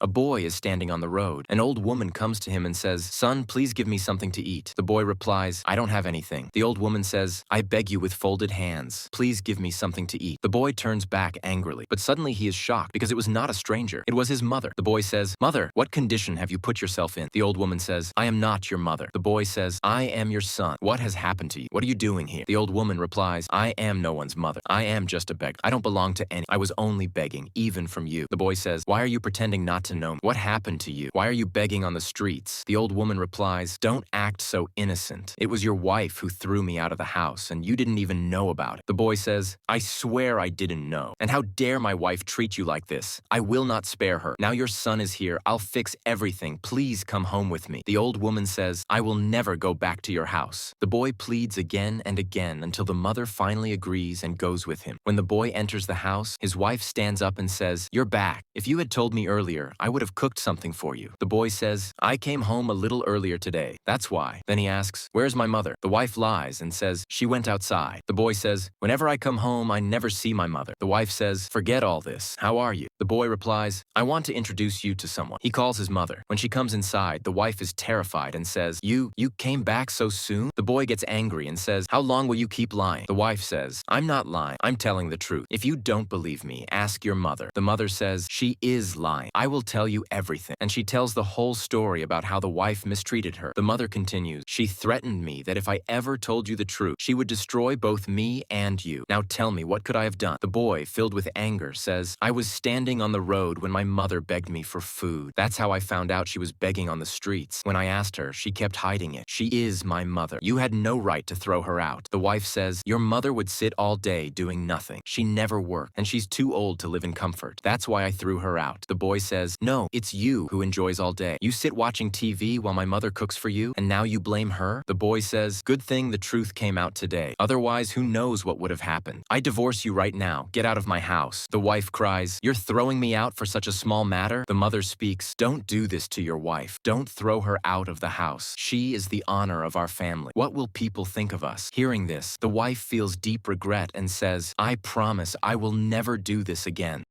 A boy is standing on the road. An old woman comes to him and says, "Son, please give me something to eat." The boy replies, "I don't have anything." The old woman says, "I beg you with folded hands, please give me something to eat." The boy turns back angrily, but suddenly he is shocked because it was not a stranger. It was his mother. The boy says, "Mother, what condition have you put yourself in?" The old woman says, "I am not your mother." The boy says, "I am your son. What has happened to you? What are you doing here?" The old woman replies, "I am no one's mother. I am just a beggar. I don't belong to any. I was only begging, even from you." The boy says, "Why are you pretending not to know me? What happened to you? Why are you begging on the streets?" The old woman replies, "Don't act so innocent. It was your wife who threw me out of the house, and you didn't even know about it." The boy says, "I swear I didn't know. And how dare my wife treat you like this? I will not spare her. Now your son is here. I'll fix everything. Please come home with me." The old woman says, "I will never go back to your house." The boy pleads again and again until the mother finally agrees and goes with him. When the boy enters the house, his wife stands up and says, "You're back. If you had told me earlier, I would have cooked something for you." The boy says, "I came home a little earlier today. That's why." Then he asks, "Where's my mother?" The wife lies and says, "She went outside." The boy says, "Whenever I come home, I never see my mother." The wife says, "Forget all this. How are you?" The boy replies, "I want to introduce you to someone." He calls his mother. When she comes inside, the wife is terrified and says, You came back so soon?" The boy gets angry and says, "How long will you keep lying?" The wife says, "I'm not lying. I'm telling the truth. If you don't believe me, ask your mother." The mother says, "She is lying. I will tell you everything." And she tells the whole story about how the wife mistreated her. The mother continues, "She threatened me that if I ever told you the truth, she would destroy both me and you. Now tell me, what could I have done?" The boy, filled with anger, says, "I was standing on the road when my mother begged me for food. That's how I found out she was begging on the streets. When I asked her, she kept hiding it. She is my mother. You had no right to throw her out." The wife says, "Your mother would sit all day doing nothing. She never worked, and she's too old to live in comfort. That's why I threw her out." The boy says, "No, it's you who enjoys all day. You sit watching TV while my mother cooks for you, and now you blame her?" The boy says, "Good thing the truth came out today. Otherwise, who knows what would have happened. I divorce you right now. Get out of my house." The wife cries, "You're throwing me out for such a small matter?" The mother speaks, "Don't do this to your wife. Don't throw her out of the house. She is the honor of our family. What will people think of us?" Hearing this, the wife feels deep regret and says, "I promise I will never do this again."